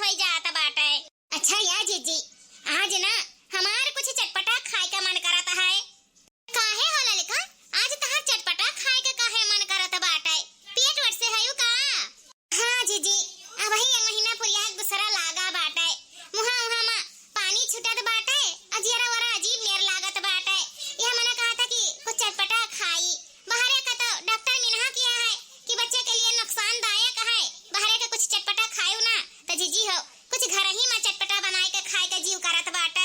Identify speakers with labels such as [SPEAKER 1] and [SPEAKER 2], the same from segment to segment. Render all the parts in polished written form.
[SPEAKER 1] होई जाता बाटे। अच्छा या जीजी, आज ना हमार कुछ चटपटा खाए का मन करता है। काहे होला लिखा? आज तहार चटपटा खाए के काहे मन करता बाटे? पेट वट से हयू का? हाँ जीजी, अब ही एक महीना पुरिया एक दूसरा लागा बाटे। मुहा मुहा मा पानी छुटत बाटे, अजीरा वरा अजीब नियर लागत बाटे। यह मने कहा था कि कुछ चटपटा खाई। बाहरे का तो डॉक्टर मिनहा किया है कि बच्चे के लिए नुकसानदायक है। बाहरे का कुछ चटपटा खायू ना तो जीजी हो कुछ घर ही में चटपटा बनाए के खाए के जीव करत बाटे।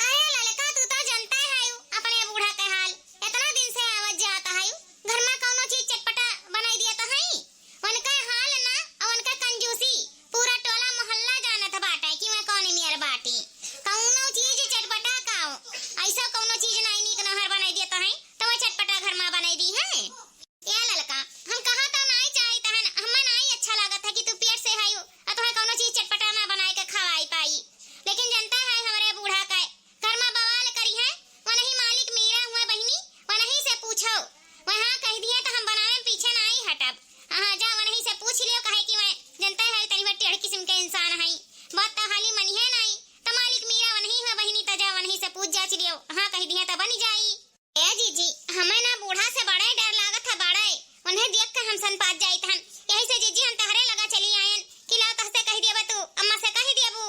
[SPEAKER 1] अरे ललका, तू तो जनता है अपने बूढ़ा के हाल। इतना दिन से आवत जाता है, घर में कोनो चीज चटपटा बनाई दिया तो है। उनका हाल ना और उनका कंजूसी पूरा टोला मोहल्ला जानत बाटे कि मैं कौन मियर बाटी। कौनो चीज चटपटा खाओ, ऐसा कौनो चीज नहीं नीक नहर बनाई दिया तो है तो वो चटपटा घर में बनाई दी है। या ललका, हम कहा तो नहीं चाही तहन हमें नहीं अच्छा लागत है कि तू पेट से है और तुम्हें कौनो चीज चटपटा ना बनाए के खवाई पाई। लेकिन जनता है हमारे बूढ़ा का घर में बवाल करी है, वही मालिक मीरा हुआ बहनी, वही से पूछो। वहां कह दिया तो हम बनाने में पीछे नहीं हटब। हां जा वही से पूछ लियो, कहे कि मैं जनता है तनी बड़ टेढ़ किस्म के इंसान है। बात तो हाली मनी है नहीं तो मालिक मीरा वही हुआ बहनी तो जा वही से पूछ जाच लियो। हां कह दिया तो बन जाई। ए जीजी, हमें ना बूढ़ा से बड़ा डर लागत है बड़ा। उन्हें देख के हम सन पास जाई तहन। यही से जीजी हम तहरे लगा चली आयन कि लाओ तहसे कह दिया तू अम्मा से कह दियाबू।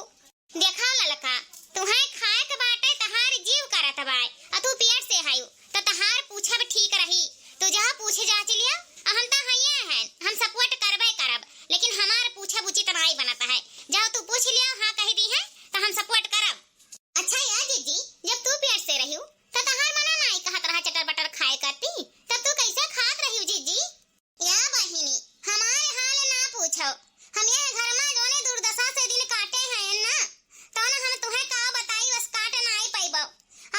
[SPEAKER 1] देखा ललका, तुहे खाए के बाटे तहार जीव करत बाय और तू पेट से हायू तो तहार पूछब ठीक रही। तू जहां पूछे जा चलिया हम तो हइए हैं, हम सपोर्ट करबे करब, लेकिन हमार पूछब उचित नहीं बनता है। जाओ तू पूछ लिया, हां कह दी है तो हम सपोर्ट करब। अच्छा या जीजी, जब तू पेट से रहियो तो तहार मना नहीं कहत रहा चटर बटर खाए करती, तब तू कैसे खात रहियो जीजी? या बहिनी, हमारे हाल ना पूछो। हम ये घर में जोने दुर्दशा से दिन काटे हैं ना, तो ना हम तुम्हें का बताई बस काट नहीं पाइबो।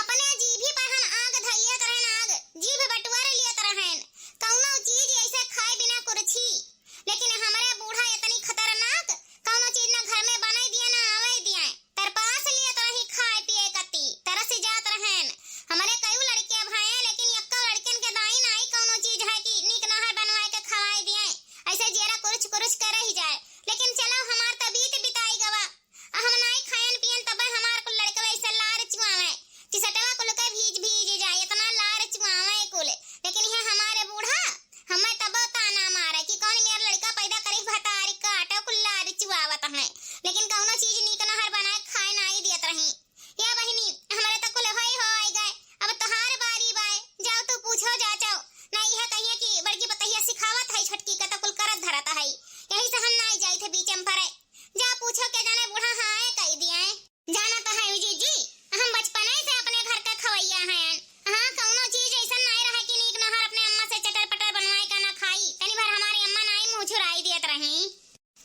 [SPEAKER 1] अपने जीभी पर हम आग धलिया तरहन आग जीभ बटवार लिया तरहन कौनो चीज ऐसे खाए बिना कुरछी। लेकिन हमारे बूढ़ा इतनी खतरनाक कौनो चीज ना घर में बनाई दिया ना आवे दिया तर पास लिए तरह ही खाए पिए कती तरह से जात रहन। हमारे कई लड़के भाई, लेकिन यक्का लड़कन के दाई नहीं कौनो चीज है कि नीक नहर बनवाए के खवाई दिए। ऐसे जेरा कुछ कुछ कर ही जाए, लेकिन चलो हमार तबीयत बिताई गवा हम नहीं खायन पियन तब हमार को लड़के ऐसे लार चुआवे कि सटवा को लके भीज भीज जाए, इतना लार चुआवे कुल। लेकिन ये हमारे बूढ़ा हमें तब ताना मारे कि कौन मेरा लड़का पैदा करे भतारी काटा कुल लार चुआवत है, लेकिन कौनो चीज नीक नहर बनाए खाए नहीं दियत रही। या बहिनी, हमारे तक कुल होई हो आई गए, अब तोहार बारी बाय। जाओ तू पूछो जाचो नहीं है कहिए कि बड़की बतैया सिखावत है छोटकी का तो कुल करत धरत है। यही से हम नहीं जाई थे बीच में परे। जा पूछो के जाने बूढ़ा हां कह दिया जाना तो है जीजी, हम बचपन से अपने घर का खवैया हैं। हां कौनो चीज ऐसा नहीं रहे कि नीक नहर अपने अम्मा से चटर पटर बनवाए का ना खाई। तनी भर हमारी अम्मा नहीं मुंह छुराई दियत रही।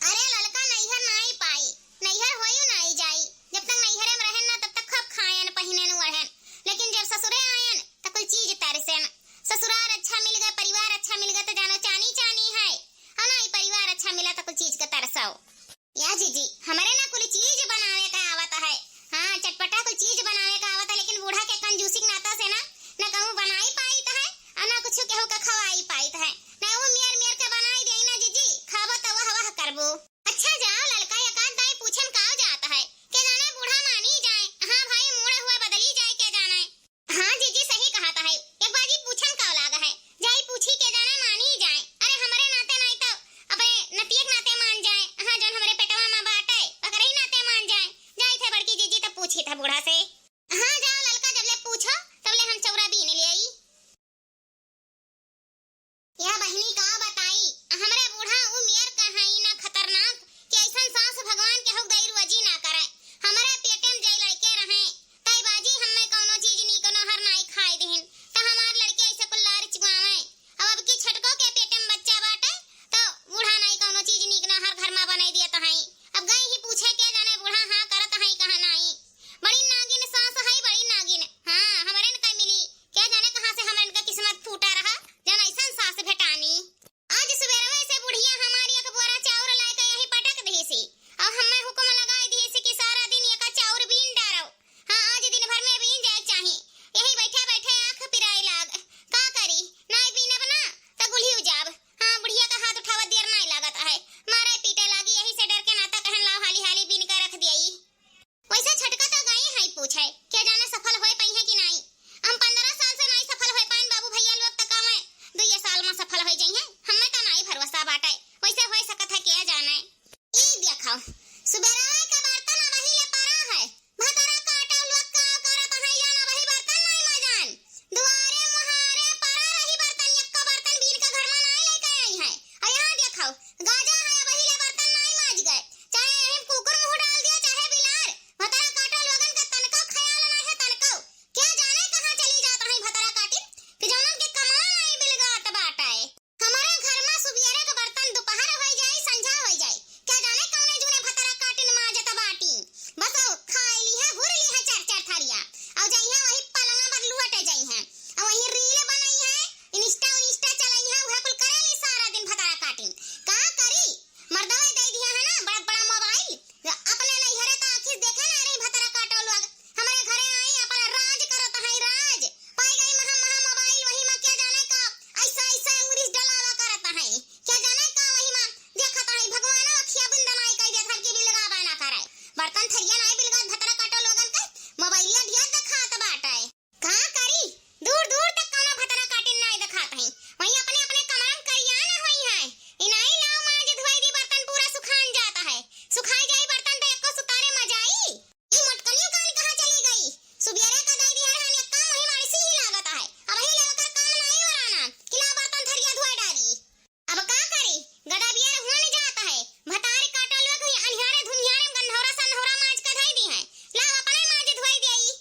[SPEAKER 1] अरे ललका, नैहर नहीं पाई, नैहर होयू नहीं जाई। जब तक नैहरे में रहन ना तब तक खूब खायन पहिनन वहन, लेकिन जब ससुरे आयन तो कोई चीज तरसेन। ससुराल अच्छा मिल गया, परिवार अच्छा मिल गया तो जानो चानी चानी है, और ना परिवार अच्छा मिला तो कुछ चीज का तरसो। या जीजी, हमारे ना कुछ चीज बनावे का आवत है। हां चटपटा कुछ चीज बनावे का आवत है, लेकिन बूढ़ा के कंजूसी नाता से ना कहूं बनाई पाई तो है और ना कुछ केहू का खवाई पाई तो है। ना वो मियर मियर के बनाई देई ना जीजी, खाबो तो वह वह करबो। अच्छा जाओ ललका, एकांत दाई पूछन काव जाता है के जाने बूढ़ा मानी जाए। हां भाई, मुड़ा हुआ बदली जाए के जाने। हां जीजी सही कहता है, एक बाजी पूछन काव लागा है, जाई पूछी के जाने मानी जाए। अरे हमारे नाते नहीं तो अपने नतियक नाते मान जाए। हां जोन हमारे पेटवा में बाटे पकड़ई नाते मान बर्तन थरिया नाई बिलगात भतरा काटो लोगन का मोबाइलिया ढिया दिखात बाटे का करी दूर दूर तक कौनो भतरा काटिन नाई दिखात है वहीं अपने अपने कमरम करिया ना होई है इनाई लाओ माज धोई दी बर्तन पूरा सुखान जाता है सुखाई जाई बर्तन तो एको सुतारे मजा आई ई मोटकनियों कान कहां चली गई सुबियरे का दाई दिया रहन एक काम वही मारी सी ही लागत है अब ही लेकर काम नहीं वराना किला बर्तन थरिया धोई डाली अब का करी गदा बियर होने जाता है भतारे काटा लोग ही अनहारे धुनियारे में गंधौरा सनहौरा माज का धई दी है लाओ अपने माज धोई देई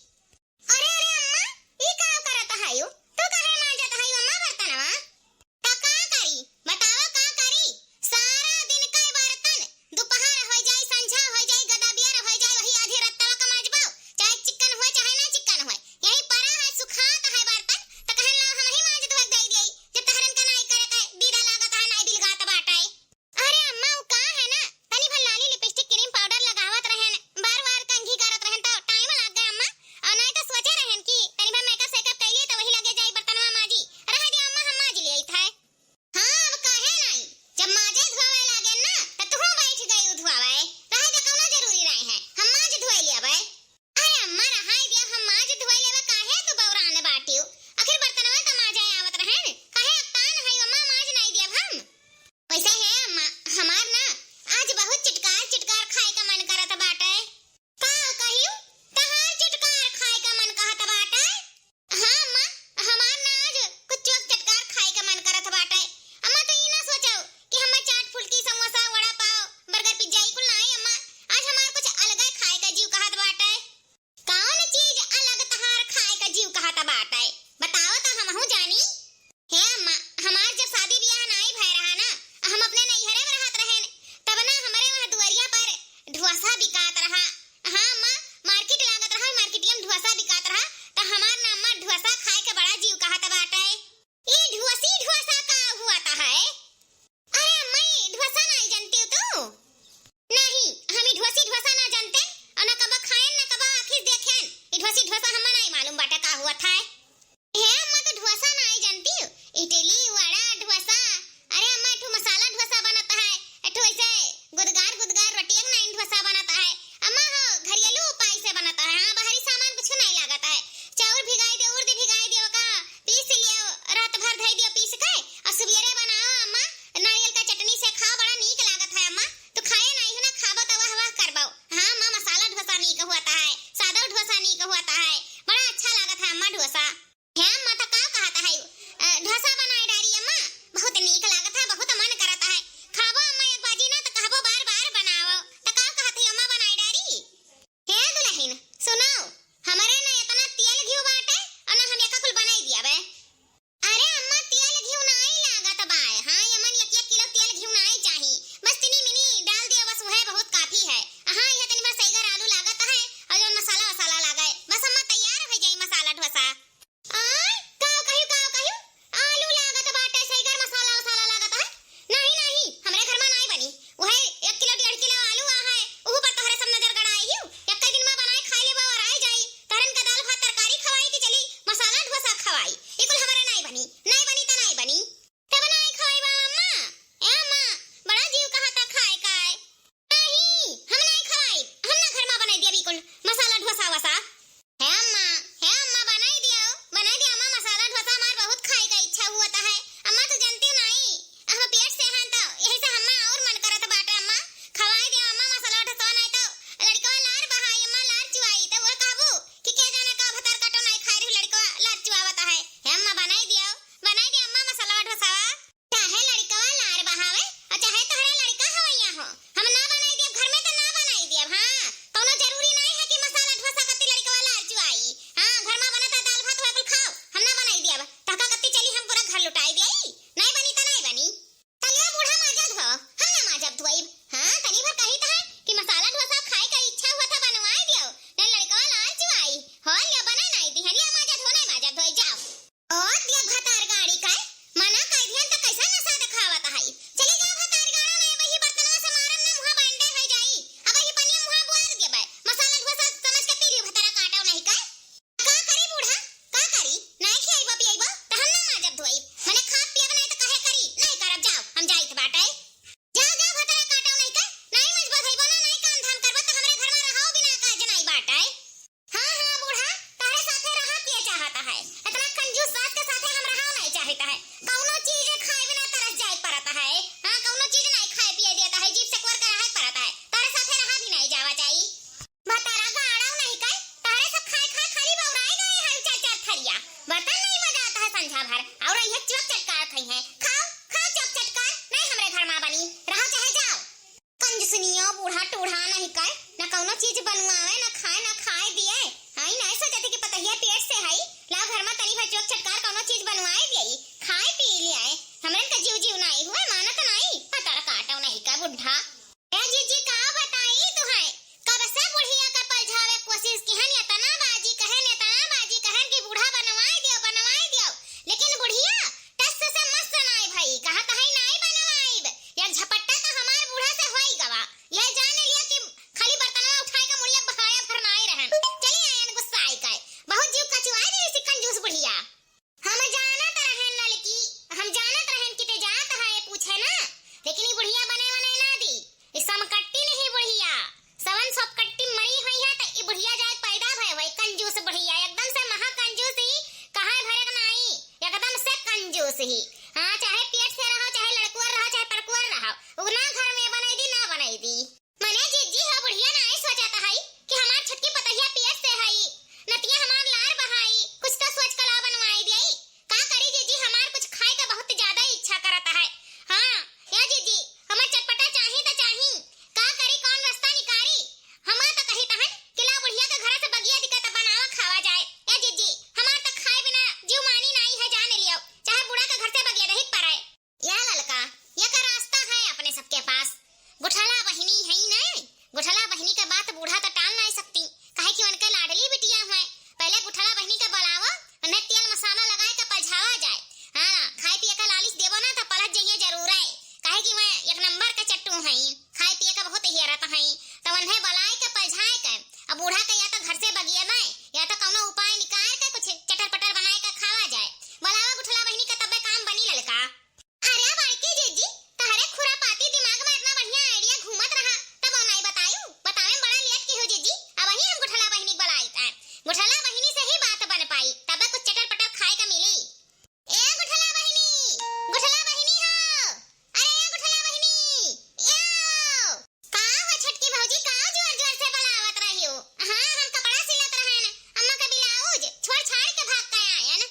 [SPEAKER 1] अरे अरे अम्मा ई का करत है यू तू काहे मांजत है अम्मा बर्तनवा त का करी बताओ का करी सारा दिन कई बर्तन दोपहर हो जाए संझा हो जाए गदा बियर हो जाए वही आधी रत्तवा का माजबाओ चाहे चिकन हो चाहे ना चिकन हो यही पड़ा है सुखात है बर्तन त कहन ला हम ही मांज धोई देई देई जब तहरन का नाई करे के दीदा लागत है नाई दिल गात बाटाए अरे अम्मा उ का है ना तनी भल लाली लिपस्टिक क्रीम पाउडर लगावत रहन बार-बार कंघी करत रहन तो टाइम लाग गए अम्मा और नहीं तो सोचे रहन कि तनी भल मेकअप सेकअप कैली तो वही लगे जाई बर्तनवा माजी रह दे अम्मा हम माज ले था हां अब काहे नहीं जब माजे धोवे लागे ना त तू बैठ गई धोवे रह दे कोनो जरूरी नहीं है हम माज धोई लेबे अरे अम्मा रहाई दे हम माज धोई लेबे काहे तू बौराने बाटियो आखिर बर्तनवा त माजे आवत रहन काहे अक्तान है अम्मा माज नहीं देब हम पैसा है अम्मा हमार ना आज बहुत चिटकार चिटकार खाए का मन करत बाटे का कहियो तहार चिटकार खाए का मन कहत बाटे हां अम्मा हमार ना आज कुछ चटकार खाए का मन करत बाटे अम्मा तो ई ना सोचो कि हम चाट फुल्की समोसा वड़ा पाव बर्गर पिज्जा ई कुल नहीं अम्मा आज हमार कुछ अलग खाए का जीव कहत बाटे कौन चीज अलग तहार खाए का जीव कहत बाटे बताओ तो हमहू जानी हे अम्मा हमार जब शादी ब्याह नहीं भय रहा ना हम अपने नैहरे में रहत रहेन तब ना हमारे वहां दुआरिया पर ढोसा बिकात रहा हां अम्मा मार्केट लागत रहा मार्केटिया में ढोसा बिकात रहा त हमार ना अम्मा ढोसा खाए के बड़ा जीव कहत बाटे ई ढोसा का हुआ था है अरे अम्मा ई ढोसा नहीं जानती तू नहीं हम ई ढोसा ना जानते और ना कबा खाएन ना कबा आखिर देखेन ई ढोसा हम नहीं मालूम बाटे का हुआ था हे अम्मा तो ढोसा नहीं जानती इडली वड़ा ढोसा अरे अम्मा एठो मसाला ढोसा बनता है एठो ऐसे गुदगार गुदगार रोटियां नहीं ढोसा बनता है अम्मा हो घरेलू उपाय से बनता है हां बाहरी सामान कुछ नहीं लागता है चावल भिगाई दे उर्द भिगाई दे का पीस लियो रात भर धई दियो पीस के और सुबेरे बनाओ अम्मा नारियल का चटनी से खाओ बड़ा नीक लागत है अम्मा तो खाए नहीं हो ना खाबो तो वाह वाह करबो हां अम्मा मसाला ढोसा नीक होता है सादा ढोसा नीक होता है बड़ा अच्छा लागत है अम्मा ढोसा बूढ़ा तो टाल नहीं सकती, काहे कि उनके लाडली बिटिया है। पहले गुठला बहनी के बुलावा, उन्हें तेल मसाला लगाए के पलझावा जाए। हां, खाए पिए का लालिश देबो ना तो पलट जाइए जरूर है, काहे कि मैं एक नंबर का चट्टू हई, खाए पिए का बहुत हियरत हई। तो उन्हें बुलाए के पलझाए के अब बूढ़ा के या तो घर से बगिया ना या तो कौनो उपाय निकाल के कुछ चटर पटर बनाए के खावा जाए। बुलावा गुठला बहनी का तबे काम बनी ललका। अरे बड़की जीजी, तहरे खुरापाती दिमाग में इतना बढ़िया आइडिया घूमत रहा तब नहीं बतायू, बतावे में बड़ा लेट की हो जीजी। अब वही हम गुठला बहनी बुलाई था, गुठला बहनी से ही बात बन पाई, तब कुछ चटर पटर खाए का मिली। ए गुठला बहनी, गुठला बहनी हो, अरे गुठला बहनी यो, का हो छटकी भौजी, का जोर जोर से बुलावत रही हो। हां, हम कपड़ा सिलत रहन, अम्मा का ब्लाउज छोड़ छाड़ के भाग के आयन।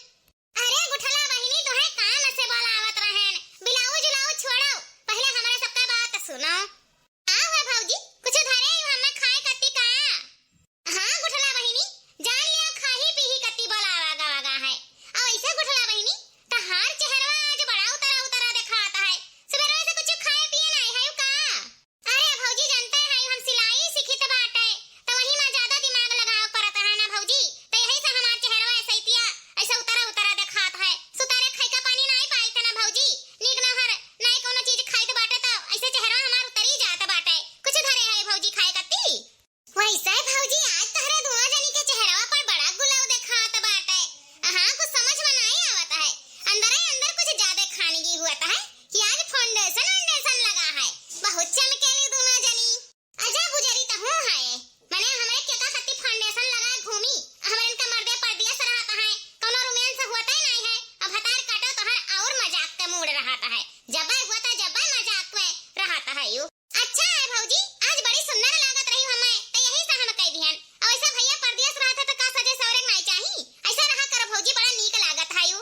[SPEAKER 1] अरे गुठला बहनी तो है काम से बुलावत रहन, ब्लाउज ब्लाउज छोड़ो, पहले हमारे सबका बात सुनो। आओ है भौजी, कुछ धरे हमें खाए कत्ती का। हां गुठला बहनी, जान लियो खाही पीही कत्ती बुलावा गवागा है। अब ऐसे गुठला बहनी, तहार चेहरा आज बड़ा उतरा उतरा दिखाता है, सवेरे से कुछ खाए पिए नहीं है का। अरे भौजी जानते हैं हम सिलाई सीखी त बाटे, तो वही में ज्यादा दिमाग लगाव पड़ता है ना भौजी, तो यही से हमार चेहरा ऐसे तिया ऐसा उतरा उतरा दिखात है। सुतारे खाई का पानी नहीं पाई तना भौजी, नीक ना हर नहीं कोनो चीज खाई त बाटे तो ऐसे चेहरा हमार उतरी जात बाटे। कुछ धरे है भौजी खाए कत्ती। वैसे भौजी आज तहरे दोनों जनी के चेहरा पर बड़ा गुलाव दिखात बाटे। हां, कुछ समझ में नहीं आवत है, अंदर ही अंदर कुछ ज्यादा खाने की हुआ है कि आज फाउंडेशन फाउंडेशन लगा है, बहुत चमकेली दोनों जनी। अजा गुजरी त हूं है, माने हमरे के का खत्ती फाउंडेशन लगा घूमी, हमरे इनका मर्दे पर्दिया से रहता है, कोनो रोमांस होता ही नहीं है। अब हतार काटो तो हर और मजाक का मूड रहता है, जब्बा होता जब्बा मजाक में रहता है यू। अच्छा है भौजी, आज बड़ी सुंदर लागत रही हमें, तो यही से हम कह दिहन। अब ऐसा भैया परदेश रहता तो का सजे सवरे नहीं चाही, ऐसा रहा कर भौजी, बड़ा नीक लागत है यू।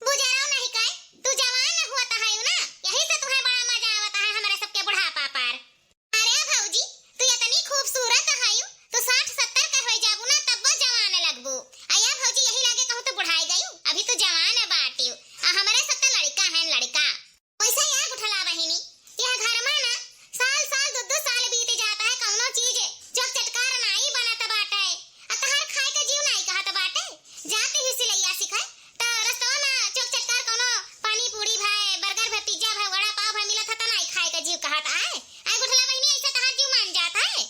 [SPEAKER 1] बुझाओ नहीं काय, तू जवान न हुआ है यू ना, यही से तुम्हें बड़ा मजा आवता है हमारे सबके बुढ़ापा पर। अरे भौजी, तू इतनी खूबसूरत है यू, तू 60-70 का हो जाबू ना तब वो जवान लगबू। आया भौजी यही लागे कहूं तो बुढ़ाई गयू, अभी तो जवान है बाटियो, हमारे सब तो लड़का है लड़का। वैसा या गुठला बहनी, यह घर में ना साल साल 2-2 साल बीत जाता है, कौनो चीज जब चटकार नहीं बनत बाटे, अतहर खाए का जीव नहीं कहत बाटे। जाते ही सिलैया सिखाए तो रस्तवा में चौक चटकार कोनो पानी पूरी भाई बर्गर भाई पिज्जा भाई वड़ा पाव भाई मिलत है तो नहीं खाए का जीव कहत है। आई गुठला बहनी ऐसे तहर जीव मान जाता है।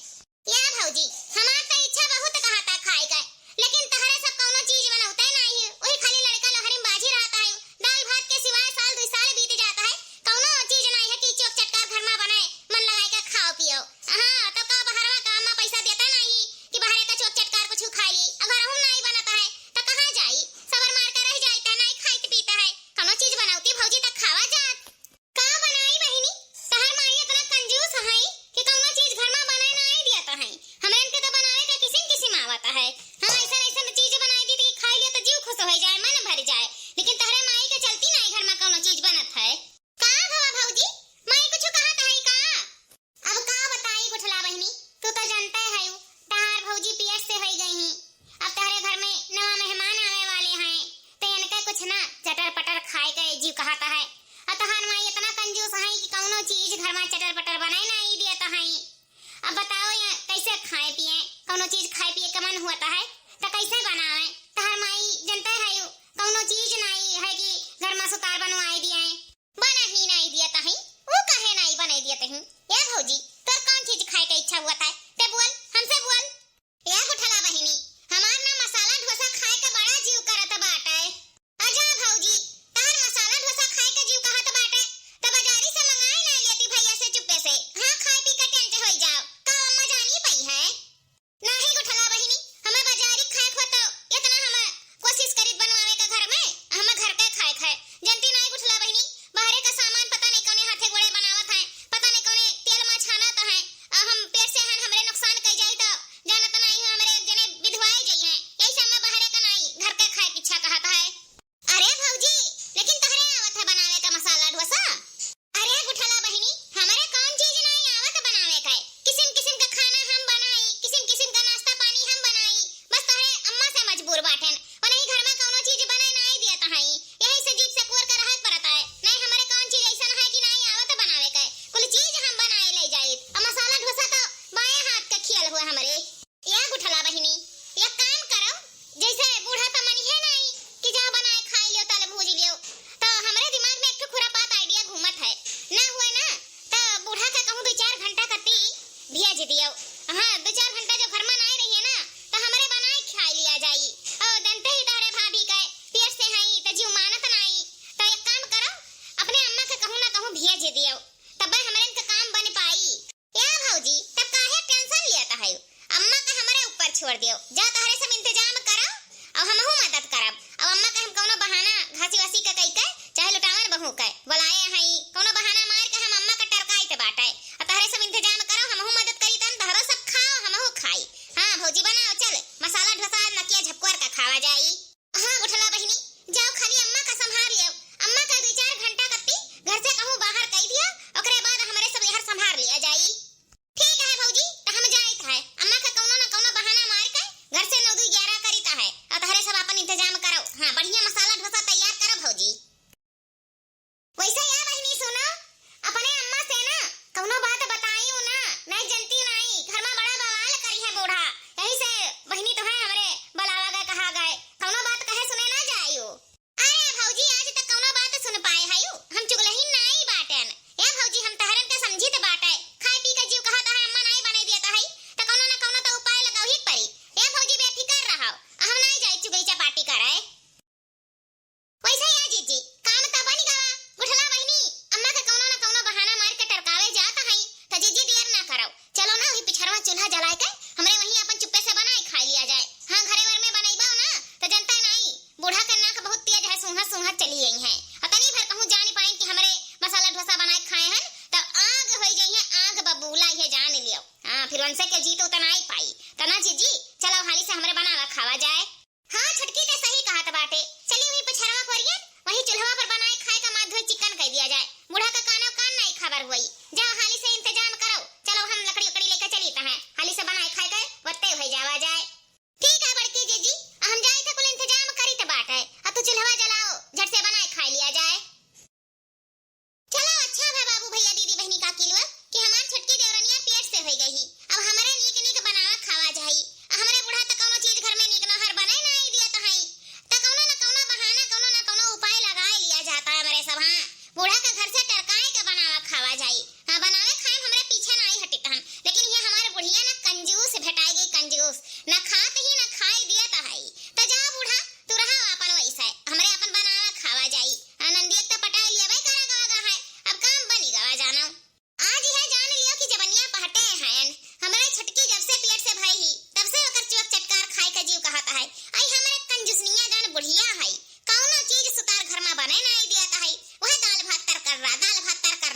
[SPEAKER 1] या भौजी, हमार तो इच्छा बहुत कहता खाए का, लेकिन तहरे सब कौनो चीज बनौते नहीं है, वही खाली लड़का लोहरी में बाजी रहता है, दाल भात के सिवाय साल 2 साल बीत जाता है, कौनो चीज नहीं है कि चौक चटकार घर में बनाए मन लगाए के खाओ पियो। हां, तो का बाहरवा काम में पैसा देता नहीं कि बाहर का चौक चटकार कुछ खा ली, अगर हम नहीं बनाता है तो कहां जाई, सबर मार के रह जाता है, नहीं खाइत पीता है, कौनो चीज बनावती भौजी तक खावा जात। का बनाई बहनी, तहर माई इतना कंजूस है कि कौनो चीज घर में बनाए नहीं देता है, हमरे इनके तो बनावे का किसिम आवता है। हां, ऐसा ऐसा चीज बनाई दी थी खाई लिया तो जीव खुश हो जाए, मन भर जाए, लेकिन तहरे माई के चलती नहीं घर में कौनो चीज बनत है। का भवा भौजी, माई कुछ कहत है का। अब का बताई गुठला बहनी, तू तो जानते है यू, तहार भौजी पियस से हो गई ही, अब तहरे घर में नवा मेहमान आवे वाले हैं, तो इनका कुछ ना चटर पटर खाए का जीव कहता है। तहार माई इतना कंजूस है कि कौनो चीज घर में चटर पटर बनाए नहीं देता है। अब बताओ ये कैसे खाए पिए, कौनो चीज खाए पिए का मन होता है तो कैसे बनावे। तहार माई जानते है यू, कौनो चीज नहीं है कि घर में सुतार बनवाई दिए, बना ही नहीं दिया है, वो कहे नहीं बना दिए हैं। ये भौजी, तोर कौन चीज खाए का इच्छा हुआ था, ते बोल, हमसे बोल। ये गुठला बहनी, हमार ना मसाला डोसा खाए का बड़ा जीव करत बाटे। अजा भौजी, तार मसाला डोसा खाए का जीव कहत बाटे तो बाजारी से मंगाई नहीं लेती भैया से चुप्पे से। हां, खाए पी के टेंट हो जाओ, का अम्मा जानी पई है। नहीं गुठला बहनी, हमें बाजार कर दियो। जा तहरे सब इंतजाम करो और हमहू मदद करब। अब अम्मा के हम कोनो बहाना घासी वासी का कई के चाहे लुटावन बहू के बुलाए हई कोनो बहाना मार के हम अम्मा का टरकाई ते बाटे। और तहरे सब इंतजाम करो हमहू मदद करी तन तहरो सब खाओ हमहू खाई। हां भौजी बनाओ चल मसाला ढोसा नकिया झपकोर का खावा जाई। हां उठला बहिनी जाओ खाली अम्मा का संभाल लियो। अम्मा का 2-4 घंटा कत्ती घर से कहूं बाहर कई दिया ओकरे बाद हमरे सब यहर संभाल लिया जाई। ठीक है भौजी त हम जाइत है अम्मा का कोनो ना कोनो बहाना मार के घर से 9-11 करीता है और तहरे सब अपन इंतजाम करो। हां बढ़िया मसाला ढोसा तैयार करो भौजी। वैसे या बहिनी सुनो अपने अम्मा से ना कोनो बात बताइयो ना नहीं जनती नहीं घर में बड़ा बवाल करी है बूढ़ा। यही से बहिनी तो है हमरे बलावा गए कहा गए कोनो बात कहे सुने ना जाइयो। अरे भौजी आज तक कोनो बात सुन पाए हयू हम चुगलही नहीं बाटन। ए भौजी हम तहरन के समझी त बाटे खाई पी के जीव कहता है अम्मा नहीं बने देता है त कोनो ना कोनो तो उपाय लगाओ ही पड़ी। ए भौजी बेफिकर रहो हम नहीं जाई चुगई पार्टी करे। वैसे या जीजी काम त बनी गवा उठला बहिनी अम्मा के कोनो ना कोनो बहाना मार के टरकावे जाता है त जीजी देर ना करो चलो ना वही पिछरवा चूल्हा जलाए के हमरे वहीं अपन चुप्पे से बनाई खा लिया जाए। हां घरे वर में बनईबो ना त जनता नहीं बूढ़ा का नाक बहुत तेज है सूंघा सूंघा चली गई है और तनी भर कहूं जानी पाई कि हमरे मसाला डोसा बनाए खाए हैं त आग होई गई है आग बबूला ये जान लियो। हां फिर उनसे के जीत उतना ही पाई तना जीजी चलो हाली से हमरे बनावा खावा जाए। हां छटकी ते सही कहत बाटे चली वही पिछरवा परियन वही चूल्हा पर बनाए खाए का माध धोई चिकन कह दिया जाए। बूढ़ा का कानो कान नहीं खबर हुई जाओ हाली से इंतजाम करो चलो हम लकड़ी उकड़ी लेकर चली ता है हाली से बनाए खाए के वत्ते भई जावा जाए। ठीक है बड़की जीजी हम जाए थे कुल इंतजाम करी त बात है अब तो चूल्हा जलाओ झट से बनाए खा लिया जाए। चलो अच्छा है बाबू भैया दीदी बहनी का किलवा कि हमार छटकी देवरनिया पेट से होई गई अब हमरे नीक नीक बनावा खावा जाई। हमरे बूढ़ा त कोनो चीज घर में नीक नहर बने नहीं दिया त हई त कोनो ना कोनो बहाना कोनो ना कोनो उपाय लगाए लिया जाता है हमरे सब। हां बूढ़ा का घर से टरकाए के बनावा खावा जाई। हां बनावे खाए हमरे पीछे नहीं हटी तहन लेकिन ये हमारे बुढ़िया ना कंजूस भेटाई गई कंजूस ना खात ही ना खाई दिया त हई त जा बूढ़ा तू रहा अपन वैसे हमरे अपन बनावा खावा जाई। आनंदी एक त पटाई लिया भाई करा गवा है अब काम बनी गवा जानो। आज यह जान लियो कि जबनिया पहटे हैं हमरे छटकी जब से पेट से भई ही तब से ओकर चुक चटकार खाए का जीव कहता है। आई हमरे कंजूसनिया जान बुढ़िया है कौनो चीज सुतार घर में बने नहीं दिया त हई वह दाल भात तर कर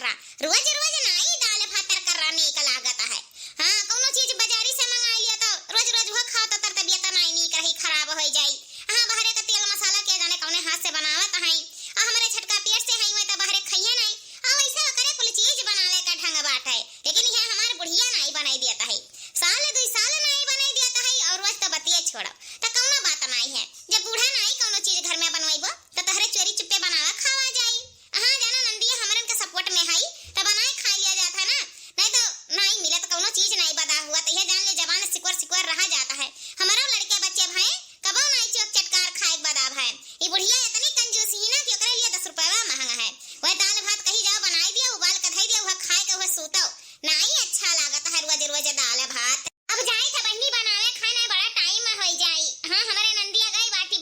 [SPEAKER 1] रहा रोज रोज नहीं दाल भात तर कर रहा नीक लागत है। हां कोनो चीज बाजारी से मंगा लिया तो रोज रोज वो खाओ तो तर तबीयत नहीं नीक रही खराब हो जाई। हां बाहरे का तेल मसाला के जाने कौने हाथ से बनावत है आ हमरे छटका पेट से हई त बाहरे खइए नहीं आ वैसा करे कुल चीज बनावे का ढंग बात है लेकिन यह हमार बुढ़िया नहीं बनाई देता है साल 2 साल नहीं बनाई देता है और रोज तो बतिए छोड़ो त कौनो बात नहीं है। जब बूढ़ा नहीं कोनो चीज घर में बनवाइबो त तहरे चोरी चुप्पे बनावा खावा जाई। हां जाना नंदिया हमरन के सपोर्ट में हई त बनाए खा लिया जाता ना नहीं तो नहीं मिले तो कोनो चीज नहीं बदा हुआ तो यह जान ले जवान सिक्वर रहा जाता है। हमारा लड़के बच्चे भाई कबो नहीं चोक चटकार खाए बदाब है ये बुढ़िया इतनी कंजूस ही ना कि ओकरे लिए 10 रुपया महंगा है। वह दाल भात कहीं जाओ बनाई दिया उबाल के धई दिया वह खाए के वह सोतो नहीं अच्छा लागत है रोज रोज दाल भात। अब जाए थे बहनी बनावे खाए नहीं बड़ा टाइम होई जाई। हां हमरे नंदिया गई बाटी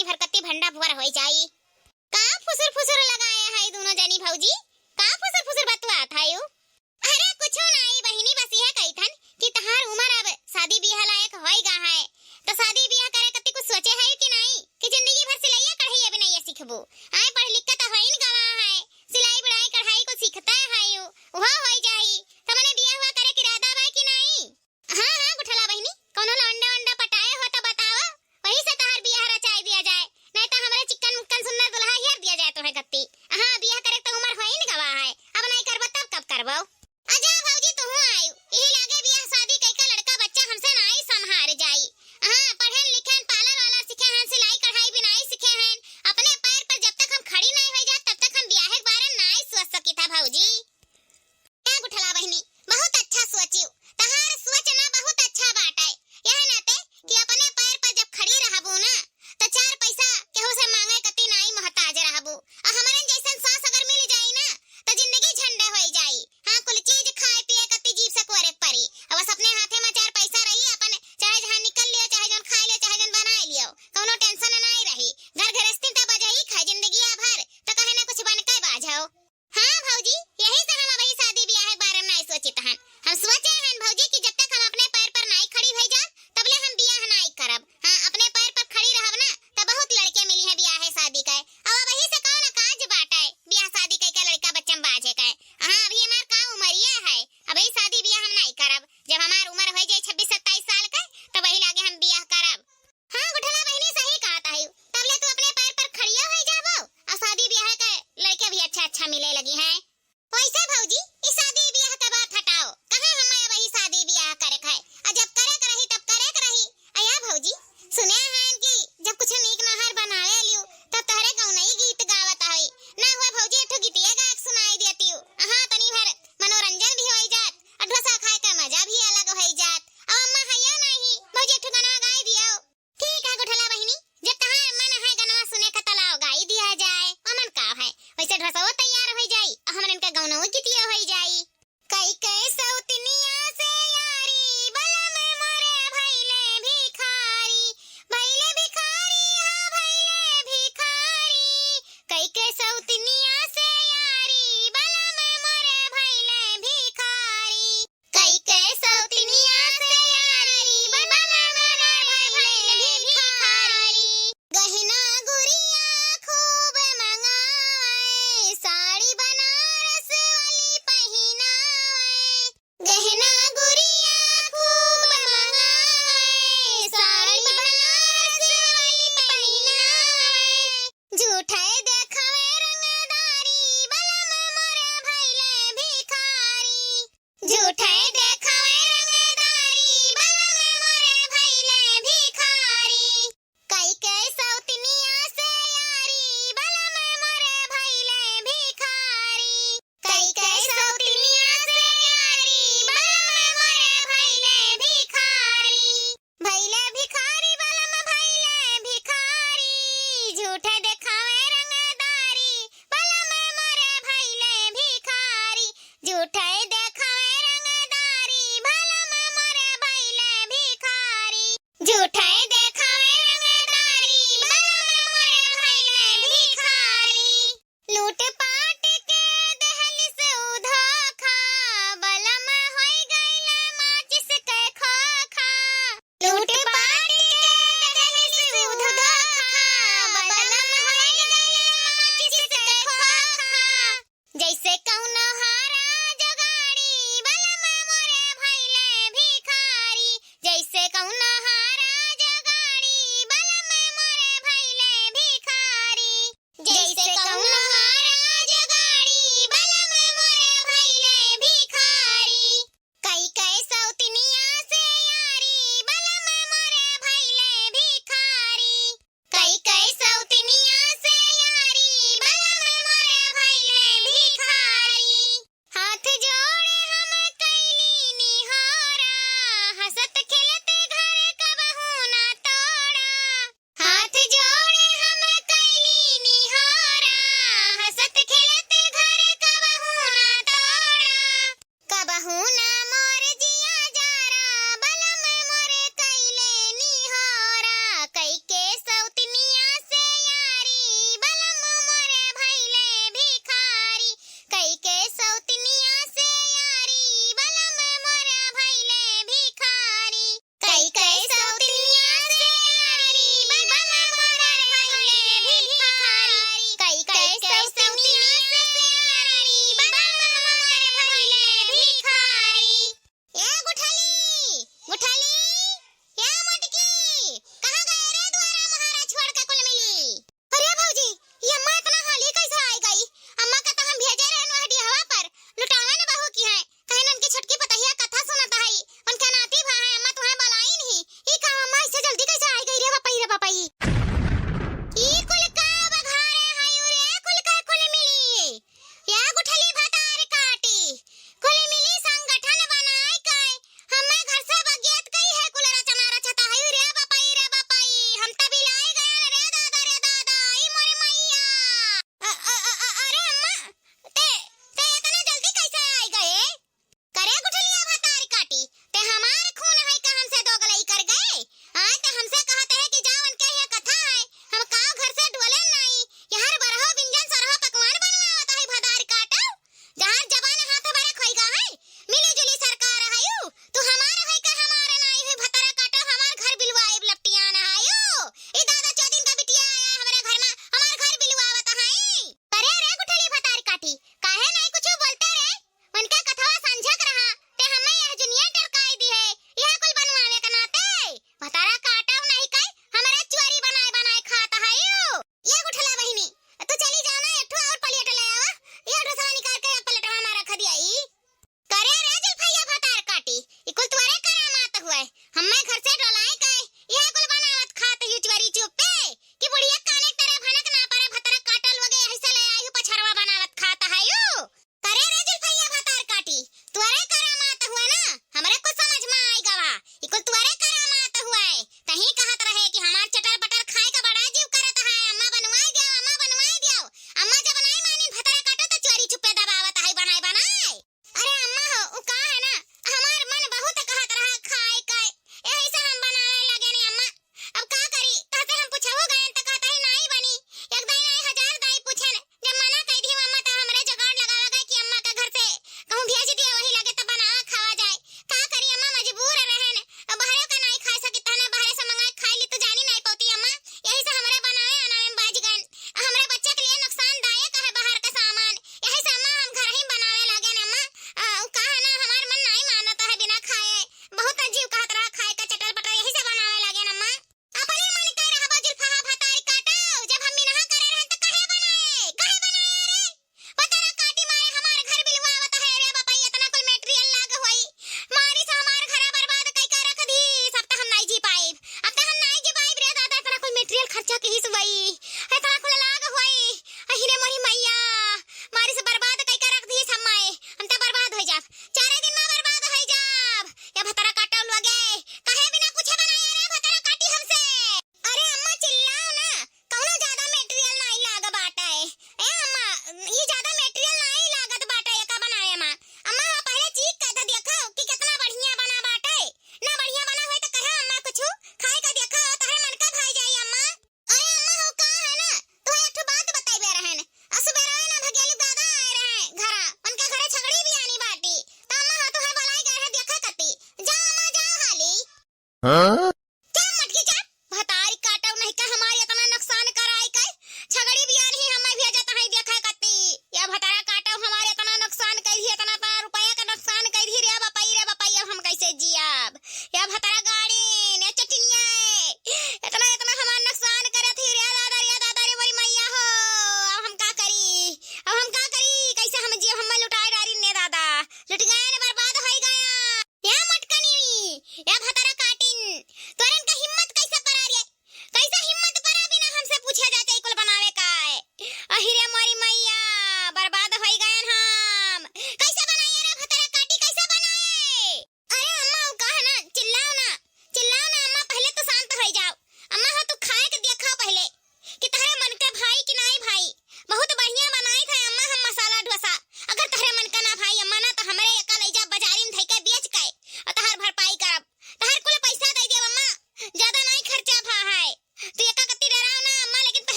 [SPEAKER 1] तनी भर कत्ती भंडा भुवर हो जाई। का फुसुर फुसुर लगाया है दोनों जनी भौजी? का फुसुर फुसुर बतवात है यू? अरे कुछो नहीं बहिनी, बस यह कहिथन कि तहार उम्र अब शादी ब्याह लायक होई गा है, तो शादी ब्याह करे कत्ती कुछ सोचे है कि नहीं कि जिंदगी भर सिलाइया कढ़ाई अब नहीं सीखबो? आए पढ़ लिख के तो होई न गवा है, सिलाई बुनाई कढ़ाई को सीखता है यू, वह होई जाई। तमने ब्याह हुआ करे के इरादा बा कि नहीं? हां हां गुठला बहिनी, कोनो लौंडा वंडा पटाए हो तो बताओ, वही से तहार ब्याह रचाई दिया जाए, नहीं तो हमरे चिकन मुक्कन सुन्नत दुल्हा हेर दिया जाए तो है कत्ती। हां ब्याह करे तो उम्र होई न गवा है, अब नहीं करबो तब कब करबो? आजा भौजी तू आयु, यही लागे ब्याह शादी कइका लड़का बच्चा हमसे नहीं संभार जाई। हां पढ़न लिखन पार्लर वाला सीखे हैं, सिलाई कढ़ाई बुनाई सीखे हैं, अपने पैर पर जब तक हम खड़ी नहीं हो जात तब तक हम ब्याह के बारे नहीं सोच सकी था भौजी। क्या गुठला बहिनी, बहुत अच्छा सोचियो, तहार सोचना बहुत अच्छा बात है। यह नाते कि अपने पैर पर जब खड़ी रहबो ना तो चार पैसा केहू से मांगे कती नहीं मोहताज रहबो, और हमरन जैसन सास अगर मिल जाई ना तो जिंदगी झंडा हो जाई। हां कुल चीज खाए पिए कती जीव से कोरे परी, और बस अपने हाथे में चार पैसा रही, अपन चाहे जहां निकल लियो, चाहे जन खा लियो, चाहे जन बना लियो, कोनो टेंशन नहीं रही। घर गृहस्थी त बजाई खाए जिंदगी भर, तो कहे ना कुछ बन के बाझाओ। हां भौजी यही से हम अभी शादी ब्याह के बारे में नहीं सोचित हन। हम सोचे हन भौजी कि जब तक हम अपने पैर पर नहीं खड़ी हो जात तबले हम ब्याह नहीं करब। हां अपने पैर पर खड़ी रहब ना तो बहुत लड़के मिली है ब्याह है शादी के, और वही से कौन काज बाटे ब्याह शादी कइका लड़का बच्चा बाजे के। हां अभी हमार का उमरिया है, अभी शादी ब्याह हम नहीं करब, जब हमार उम्र हो जाए 26-27 साल के तो वही लागे हम ब्याह करब। हां गुठला बहिनी सही कहता है, तबले तू अपने पैर पर खड़िया हो जाबो और शादी ब्याह के लड़के भी अच्छा अच्छा मिले लगी हैं। वैसे भौजी इस शादी ब्याह के बात हटाओ, कहां हमें वही शादी ब्याह करे है, और जब करे के रही तब करे के रही। आया भौजी सुने हैं कि जब कुछ नीक नहर बनावे लियो तब तहरे गाँव नहीं गीत गावत है ना, हुआ भौजी एठो गीतिया गा के सुनाई देती हूं। हां तनी भर मनोरंजन भी होई जात और डोसा खाए का मजा भी अलग होई जात। अब अम्मा हैया नहीं भौजी एठो गाना गाई दियो। ठीक है गुठला बहिनी, जब तहां मन है गाना सुने का तलाव गाई दिया जाए, अमन का है वैसे ढोसवा तैयार हो जाई, हमन इनका गाना गीतिया हो जाई। कई कई सौतनिया से यारी बलम मोरे भइले भिखारी, भइले भिखारी हां भइले भिखारी। कई कई सौतनिया से यारी बलम मोरे भइले भिखारी, कई कई सौतनिया से यारी बलम मोरे भइले भिखारी। गहना गुड़िया खूब मंगाए, साड़ी बनारस वाली पहिनाए, गहना गुड़िया खूब मंगाए, साड़ी बनारस वाली पहिनाए। झूठे देखावे रंगदारी बलम मोरे भइले भिखारी, झूठे देखावे रंगदारी बलम मोरे भइले भिखारी। कई कई सौतनिया से यारी बलम मोरे भइले भिखारी, कई कई सौतनिया से यारी बलम मोरे भइले भिखारी, भइले भिखारी बलम भइले भिखारी। झूठे देखावे रंगदारी बलम मोरे भइले भिखारी, झूठे देखावे रंगदारी बलम मोरे भइले भिखारी, झूठे देखावे रंगदारी बलम मोरे भइले भिखारी। लूट पाट के दहली से धोखा बलम होई गइले माचिस के खोखा, लूट पाट के दहली से धोखा बलम होई गइले माचिस के खोखा। जैसे कौनो हारा जोगाड़ी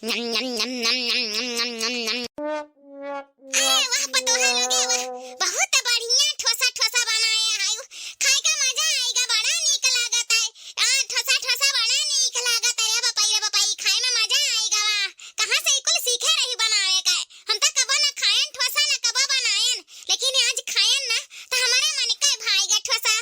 [SPEAKER 1] नम नम नम नम नम नम नम नम नम। अरे वाह पतोहा लोगे वाह, बहुत बढ़िया ठोसा ठोसा बनाया है। खाए का मजा आएगा, बड़ा नीक लागत है। ठोसा ठोसा बड़ा नीक लागत है रे बपाई खाए में मजा आएगा। वाह, कहां से इकुल सीखे रही बनावे का? हम तो कबो ना खायन ठोसा ना कबो बनायन, लेकिन आज खायन ना तो हमारे मन के भाईगा ठोसा।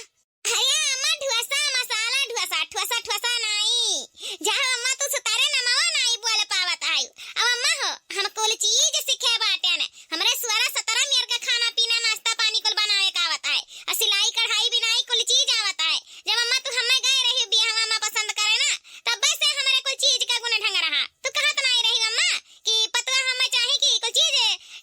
[SPEAKER 1] अरे अम्मा ठोसा मसाला ठोसा ठोसा ठोसा नहीं जा अम्मा, तू सुतारे नमवा नहीं बोल पावत है। अब अम्मा हो हम कुल चीज सीखे बाटे ने, हमरे सुअरा सतरा मेर का खाना पीना नाश्ता पानी कुल बनावे का आवत है, और सिलाई कढ़ाई बिनाई कुल चीज आवत है। जब अम्मा तू हमें गए रही बियाह में पसंद करे ना, तब से हमरे कुल चीज का गुण ढंग रहा। तू कहत नहीं रही अम्मा कि पतवा हमें चाहे कि कुल चीज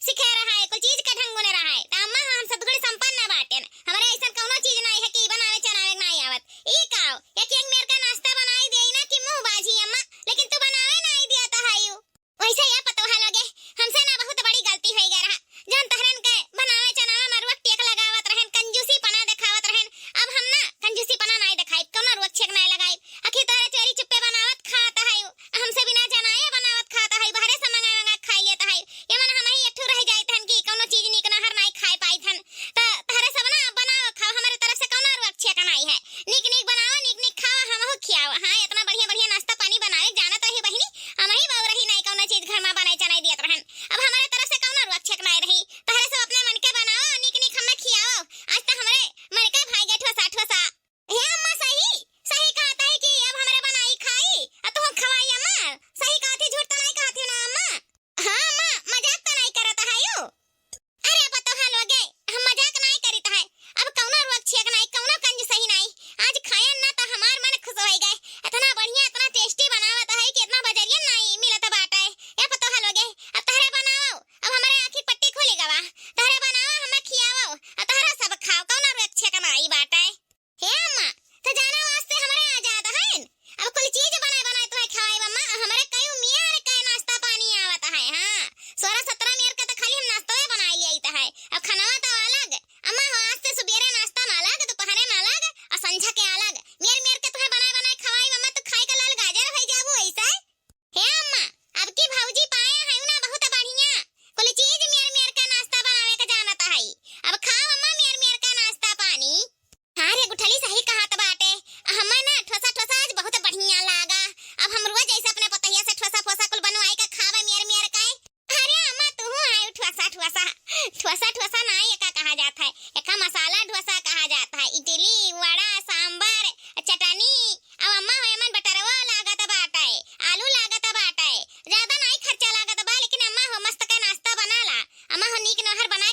[SPEAKER 1] सीखे रहा है, कुल चीज का ढंग गुण रहा है। त अम्मा हम सदगुण संपन्न बाटे ने, हमरे ऐसा कौनो चीज नहीं है कि बनावे चनावे नहीं आवत। ई काओ एक एक मेर का नाश्ता बनाई देई ना कि मुंह बाजी अम्मा, लेकिन तू बनावे नहीं दिया त हायू। वैसे या पतोहा लगे हमसे ना बहुत बड़ी गलती हो गई रहा, जन तहरन के बनावे चनावे मरुआ टेक लगावत रहन, कंजूसी पना दिखावत रहन। अब हम ना कंजूसी पना नहीं दिखाई, कौनो रुआ छेक नहीं लगाई। आखिर तोरे चोरी चुप्पे बनावत खाता है, हमसे बिना जनाए बनावत खाता है, बाहरे से मंगा मंगा खाई लेता है। ये मन हम ही एकठू रह जाई थन कि कौनो चीज निक नहर नहीं खाई पाई थन। त तहरे सब ना बनाओ खाओ, हमारे तरफ से कौनो रुआ छेक नहीं है। निक निक बनाओ निक निक खाओ, हम हो खियाओ। हां इतना बढ़िया बढ़िया नाश्ता पानी बनावे जानत रही बहिनी, हम ही बाऊ रही नहीं कौनो चीज घर में बनाई चनाई दियत रहन। अब हमारे तरफ से कौनो रुआ छेक नहीं रही, तहरे सब अपने मन के बनाओ निक निक हमें खियाओ। आज तक हमारे मन के भाई गे ठोसा ठोसा। हे अम्मा सही सही कहता है कि अब हमारे बनाई खाई अब तू खवाई अम्मा, सही कहती झूठ तो नहीं कहती ना अम्मा। हां अम्मा मजाक तो नहीं करत है यू। अरे पतोहा लोगे हम मजाक नहीं करित है, अब कौनो रुआ छेक नहीं कौनो कंज सही नहीं। आज खायन ना तो हमार मन खुश हो गए, इतना बढ़िया इतना टेस्टी बनावत है कि इतना बजरिया नहीं मिलत बाटे। या पतोहा लोगे अब तहरे बनाओ, अब हमारे आंखी पट्टी खोली गवा, तहरे बनाओ हमें खियाओ, और तहरा सब खाओ, कौनो रुआ छेक नहीं बाटे। हे अम्मा तो जाने वास्ते हमारे आजाद है, अब कुल चीज बनाए बनाए तुम्हें खवाई अम्मा, हमारे कई मियार के नाश्ता पानी आवत है। हां 16-17 मेर का तो खाली हम नाश्ता बनाई लेइत है, अब खानावा तो अलग। अम्मा हो आज से सुबेरे नाश्ता में अलग, दोपहरे में अलग और संझा के अलग मेर मेर के तुम्हें बनाए बनाए खवाई अम्मा, तो खाई का लाल गाजर हो जाबू ऐसा। हे अम्मा अब की भौजी पाए है ना बहुत बढ़िया, कुल चीज मेर मेर का नाश्ता बनावे का जानत है। अब खाओ अम्मा मेर मेर का नाश्ता पानी। हां रे गुठली सही कहत बाटे, हमें ना ठोसा ठोसा आज बहुत बढ़िया लागा। अब हम रोज ऐसे अपने पतैया से ठोसा फोसा कुल बनवाई का खावे मेर मेर का। अरे अम्मा तू आयो ठोसा ठोसा ठोसा ठोसा नहीं एका कहा जाता है, एका मसाला डोसा कहा जाता है। इडली वड़ा सांबर चटनी, अब अम्मा हो मन बटरवा लागत बाटे, आलू लागत बाटे, ज्यादा नहीं खर्चा लागत बा, लेकिन अम्मा हो मस्त का नाश्ता बनाला। अम्मा हो नीक नहर बना